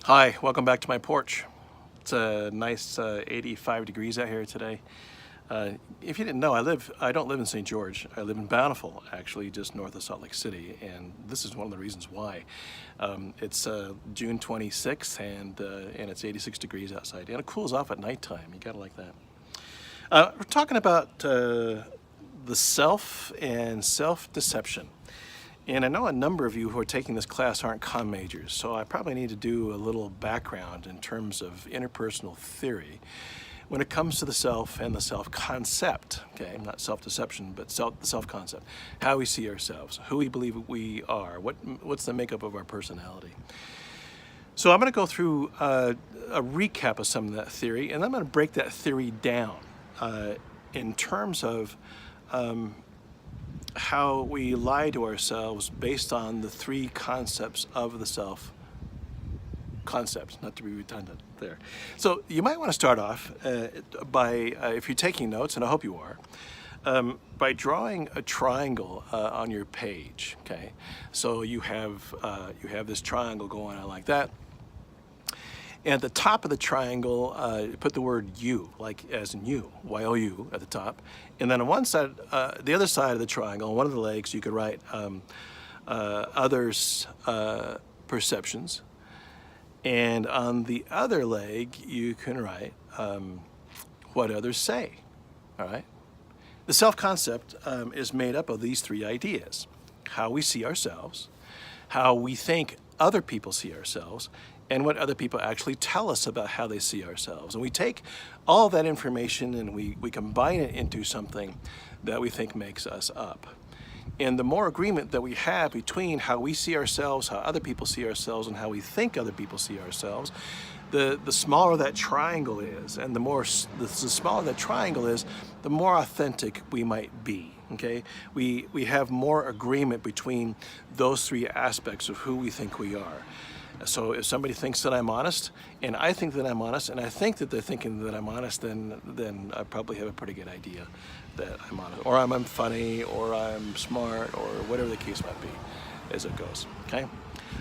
Hi, welcome back to my porch. It's a nice 85 degrees out here today. If you didn't know, I don't live in St. George. I live in Bountiful, actually, just north of Salt Lake City, and this is one of the reasons why. It's June 26th, and it's 86 degrees outside, and it cools off at nighttime. You gotta like that. We're talking about the self and self-deception. And I know a number of you who are taking this class aren't comm majors, so I probably need to do a little background in terms of interpersonal theory when it comes to the self and the self-concept. Okay, not self-deception, but the self-concept. How we see ourselves, who we believe we are, what's the makeup of our personality. So I'm going to go through a recap of some of that theory, and I'm going to break that theory down in terms of how we lie to ourselves based on the three concepts of the self concepts, not to be redundant there. So you might want to start off by, if you're taking notes, and I hope you are, by drawing a triangle on your page, okay? So you have this triangle going on like that. And at the top of the triangle, put the word you, like as in you, Y-O-U at the top. And then on one side, the other side of the triangle, on one of the legs, you could write others' perceptions. And on the other leg, you can write what others say, all right? The self-concept is made up of these three ideas: how we see ourselves, how we think other people see ourselves, and what other people actually tell us about how they see ourselves. And we take all that information and we combine it into something that we think makes us up. And the more agreement that we have between how we see ourselves, how other people see ourselves, and how we think other people see ourselves, the smaller that triangle is, and the smaller that triangle is, the more authentic we might be. Okay, we have more agreement between those three aspects of who we think we are. So if somebody thinks that I'm honest, and I think that I'm honest, and I think that they're thinking that I'm honest, then I probably have a pretty good idea that I'm honest, or I'm funny, or I'm smart, or whatever the case might be, as it goes. Okay,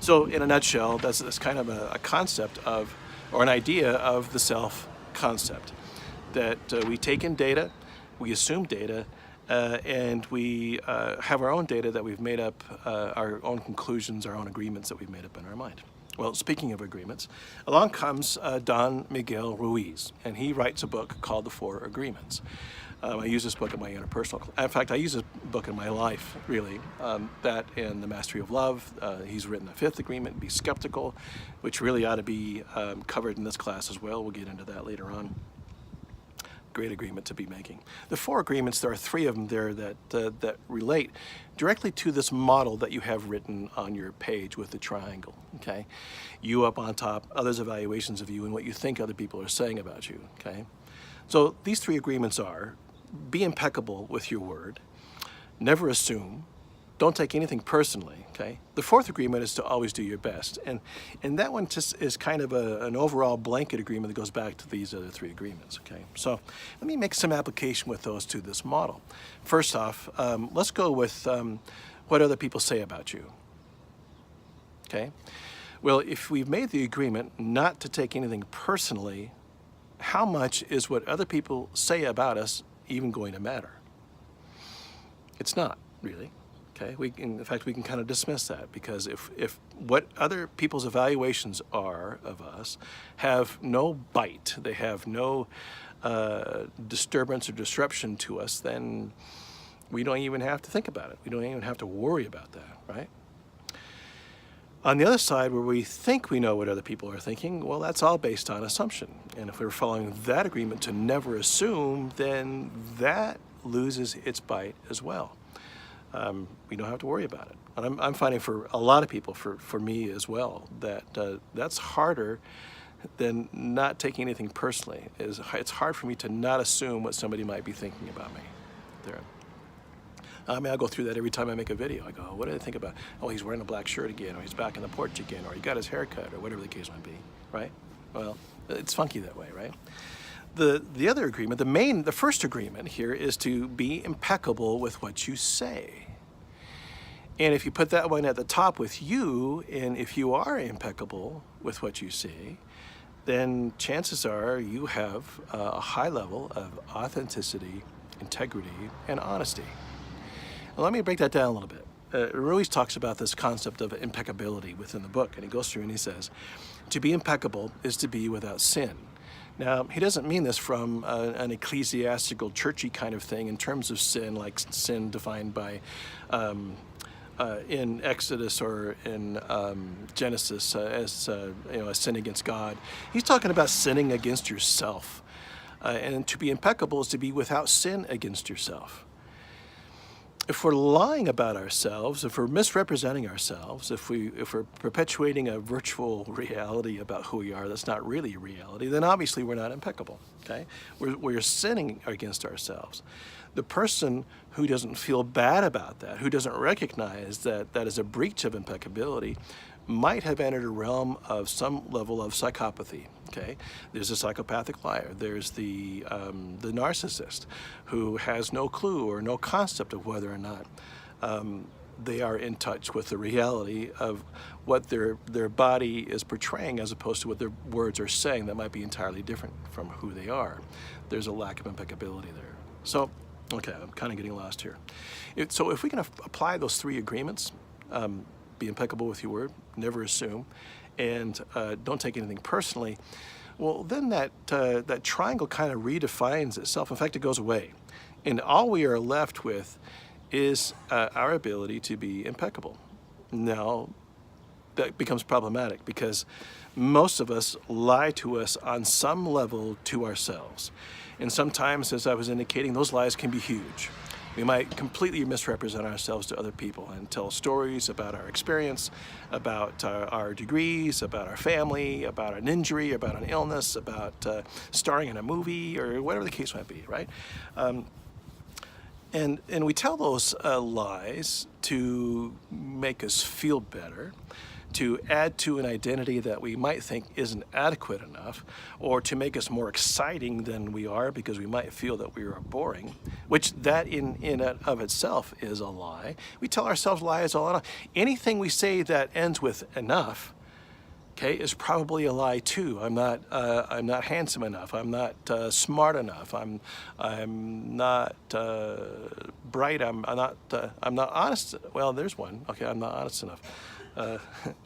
so in a nutshell, that's kind of a concept of, or an idea of the self concept, that we take in data, we assume data, and we have our own data that we've made up, our own conclusions, our own agreements that we've made up in our mind. Well, speaking of agreements, along comes Don Miguel Ruiz, and he writes a book called The Four Agreements. I use this book in my interpersonal, in fact, I use this book in my life, really, that and The Mastery of Love. He's written the fifth agreement, Be Skeptical, which really ought to be covered in this class as well. We'll get into that later on. Great agreement to be making. The four agreements, there are three of them there that relate directly to this model that you have written on your page with the triangle, okay? You up on top, others' evaluations of you, and what you think other people are saying about you, okay? So these three agreements are: be impeccable with your word, never assume, don't take anything personally, okay? The fourth agreement is to always do your best. And that one just is kind of an overall blanket agreement that goes back to these other three agreements, okay? So let me make some application with those to this model. First off, let's go with what other people say about you, okay? Well, if we've made the agreement not to take anything personally, how much is what other people say about us even going to matter? It's not, really. Okay, in fact, we can kind of dismiss that, because if what other people's evaluations are of us have no bite, they have no disturbance or disruption to us, then we don't even have to think about it. We don't even have to worry about that, right? On the other side, where we think we know what other people are thinking, well, that's all based on assumption. And if we're following that agreement to never assume, then that loses its bite as well. We don't have to worry about it. And I'm finding for a lot of people, for me as well, that that's harder than not taking anything personally. It's hard for me to not assume what somebody might be thinking about me there. I mean, I'll go through that every time I make a video. I go, what do they think about? Oh, he's wearing a black shirt again, or he's back in the porch again, or he got his hair cut, or whatever the case might be, right? Well, it's funky that way, right? The other agreement, the first agreement here is to be impeccable with what you say. And if you put that one at the top with you, and if you are impeccable with what you see, then chances are you have a high level of authenticity, integrity, and honesty. Now, let me break that down a little bit. Ruiz talks about this concept of impeccability within the book, and he goes through and he says, to be impeccable is to be without sin. Now, he doesn't mean this from an ecclesiastical, churchy kind of thing in terms of sin, like sin defined by in Exodus or in Genesis as a sin against God. He's talking about sinning against yourself. And to be impeccable is to be without sin against yourself. If we're lying about ourselves, if we're misrepresenting ourselves, if we're perpetuating a virtual reality about who we are that's not really reality, then obviously we're not impeccable, okay? We're sinning against ourselves. The person who doesn't feel bad about that, who doesn't recognize that that is a breach of impeccability, might have entered a realm of some level of psychopathy. Okay, there's a psychopathic liar. There's the narcissist who has no clue or no concept of whether or not they are in touch with the reality of what their body is portraying as opposed to what their words are saying that might be entirely different from who they are. There's a lack of impeccability there. So, okay, I'm kind of getting lost here. So if we can apply those three agreements, be impeccable with your word, never assume, and don't take anything personally, well, then that triangle kind of redefines itself. In fact, it goes away. And all we are left with is our ability to be impeccable. Now, that becomes problematic because most of us lie to us on some level to ourselves. And sometimes, as I was indicating, those lies can be huge. We might completely misrepresent ourselves to other people and tell stories about our experience, about our degrees, about our family, about an injury, about an illness, about starring in a movie, or whatever the case might be, right? And we tell those lies to make us feel better, to add to an identity that we might think isn't adequate enough, or to make us more exciting than we are because we might feel that we are boring, which that in and of itself is a lie. We tell ourselves lies all the time. Anything we say that ends with enough, okay, is probably a lie too. I'm not handsome enough. I'm not smart enough. I'm not bright. I'm not honest. Well, there's one. Okay, I'm not honest enough.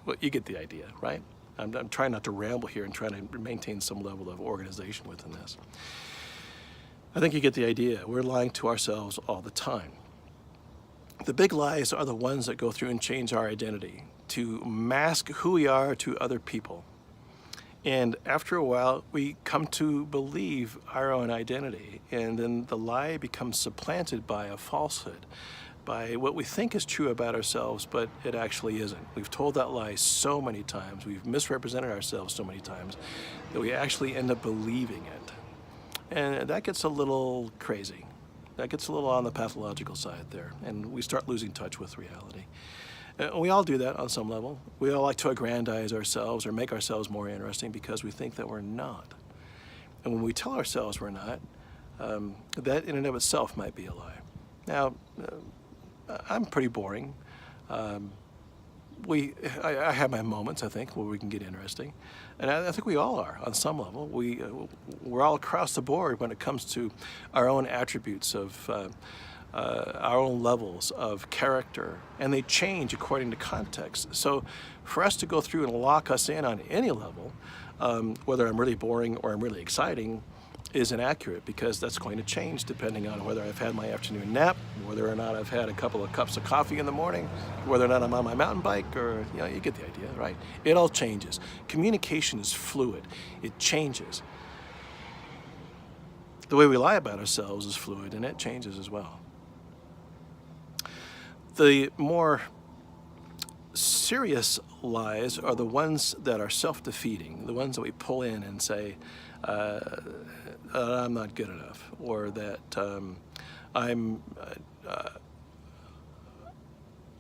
Well, you get the idea, right? I'm trying not to ramble here and trying to maintain some level of organization within this. I think you get the idea. We're lying to ourselves all the time. The big lies are the ones that go through and change our identity to mask who we are to other people. And after a while, we come to believe our own identity, and then the lie becomes supplanted by a falsehood, by what we think is true about ourselves, but it actually isn't. We've told that lie so many times, we've misrepresented ourselves so many times, that we actually end up believing it. And that gets a little crazy. That gets a little on the pathological side there, and we start losing touch with reality. We all do that on some level. We all like to aggrandize ourselves or make ourselves more interesting because we think that we're not. And when we tell ourselves we're not, that in and of itself might be a lie. Now, I'm pretty boring. I have my moments, I think, where we can get interesting. And I think we all are on some level. We're all across the board when it comes to our own attributes of our own levels of character, and they change according to context. So for us to go through and lock us in on any level, whether I'm really boring or I'm really exciting, is inaccurate because that's going to change depending on whether I've had my afternoon nap, whether or not I've had a couple of cups of coffee in the morning, whether or not I'm on my mountain bike, or, you get the idea, right? It all changes. Communication is fluid. It changes. The way we lie about ourselves is fluid, and it changes as well. The more serious lies are the ones that are self-defeating, the ones that we pull in and say, I'm not good enough, or that I'm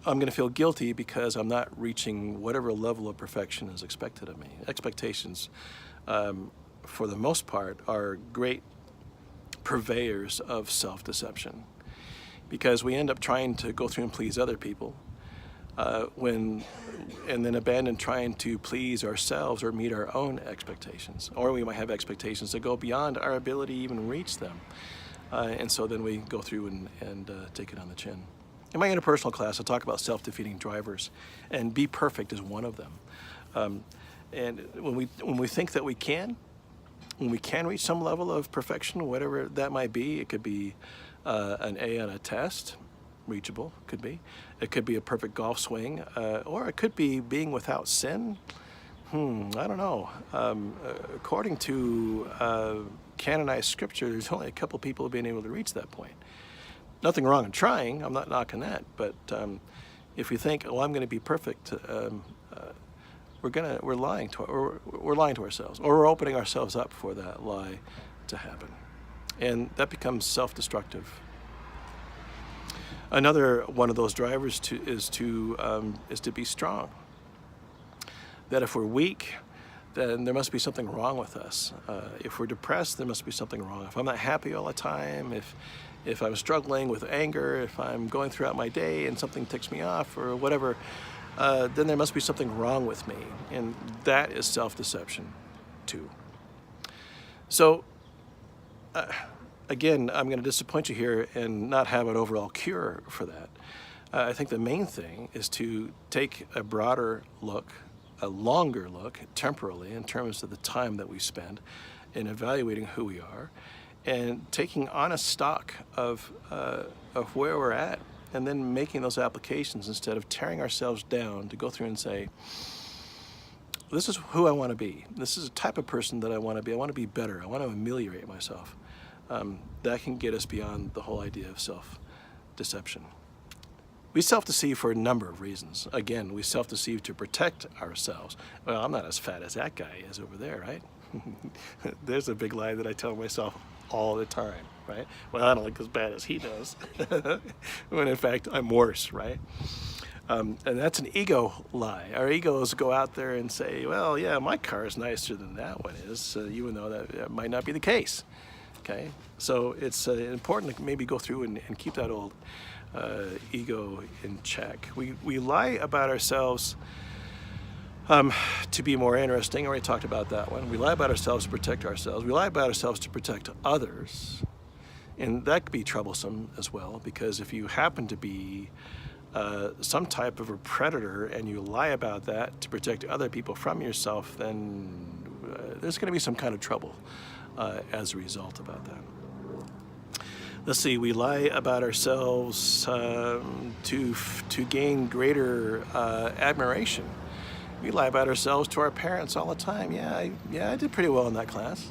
going to feel guilty because I'm not reaching whatever level of perfection is expected of me. Expectations, for the most part, are great purveyors of self-deception, because we end up trying to go through and please other people, and then abandon trying to please ourselves or meet our own expectations. Or we might have expectations that go beyond our ability to even reach them. And so then we go through and take it on the chin. In my interpersonal class, I talk about self-defeating drivers, and be perfect is one of them. And when we think that we can, when we can reach some level of perfection, whatever that might be, it could be an A on a test, reachable, could be. It could be a perfect golf swing, or it could be being without sin. I don't know. According to canonized scripture, there's only a couple people who've been able to reach that point. Nothing wrong in trying, I'm not knocking that, but if we think, oh, I'm going to be perfect, we're lying to ourselves, or we're opening ourselves up for that lie to happen, and that becomes self-destructive. Another one of those drivers is to be strong. That if we're weak, then there must be something wrong with us. If we're depressed, there must be something wrong. If I'm not happy all the time, if I'm struggling with anger, if I'm going throughout my day and something ticks me off or whatever, then there must be something wrong with me. And that is self-deception too. So, again, I'm going to disappoint you here and not have an overall cure for that. I think the main thing is to take a broader look, a longer look temporally in terms of the time that we spend in evaluating who we are, and taking honest stock of where we're at, and then making those applications instead of tearing ourselves down to go through and say, this is who I want to be. This is the type of person that I want to be. I want to be better. I want to ameliorate myself. That can get us beyond the whole idea of self-deception. We self-deceive for a number of reasons. Again, we self-deceive to protect ourselves. Well, I'm not as fat as that guy is over there, right? There's a big lie that I tell myself all the time, right? Well, I don't look as bad as he does. When in fact, I'm worse, right? And that's an ego lie. Our egos go out there and say, well, yeah, my car is nicer than that one is, even though that might not be the case. Okay? So it's important to maybe go through and keep that old ego in check. We lie about ourselves to be more interesting. I already talked about that one. We lie about ourselves to protect ourselves. We lie about ourselves to protect others. And that could be troublesome as well, because if you happen to be some type of a predator and you lie about that to protect other people from yourself, then there's going to be some kind of trouble as a result about that. Let's see, we lie about ourselves to gain greater admiration. We lie about ourselves to our parents all the time. Yeah, I did pretty well in that class.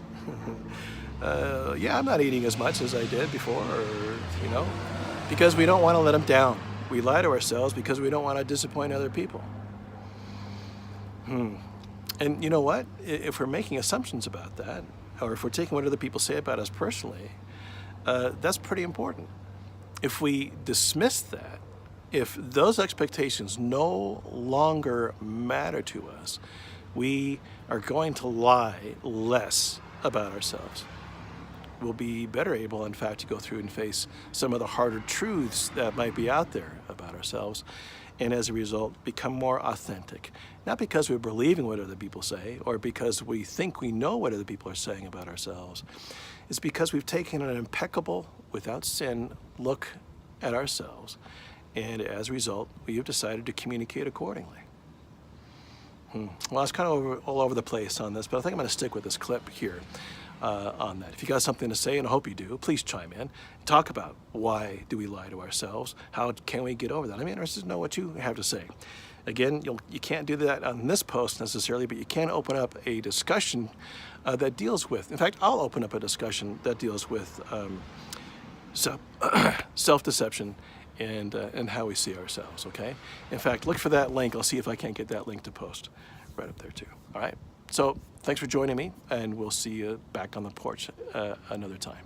Yeah, I'm not eating as much as I did before, or, because we don't want to let them down. We lie to ourselves because we don't want to disappoint other people. And you know what? If we're making assumptions about that, or if we're taking what other people say about us personally, that's pretty important. If we dismiss that, if those expectations no longer matter to us, we are going to lie less about ourselves. We'll be better able, in fact, to go through and face some of the harder truths that might be out there about ourselves, and as a result, become more authentic. Not because we're believing what other people say, or because we think we know what other people are saying about ourselves. It's because we've taken an impeccable, without sin, look at ourselves, and as a result, we have decided to communicate accordingly. Well, I was kind of all over the place on this, but I think I'm going to stick with this clip here on that. If you got something to say, and I hope you do, please chime in. Talk about why do we lie to ourselves? How can we get over that? I'm interested to know what you have to say. Again, you can't do that on this post necessarily, but you can open up a discussion that deals with, in fact, I'll open up a discussion that deals with self-deception and how we see ourselves, okay? In fact, look for that link. I'll see if I can't get that link to post right up there too. All right? So thanks for joining me, and we'll see you back on the porch another time.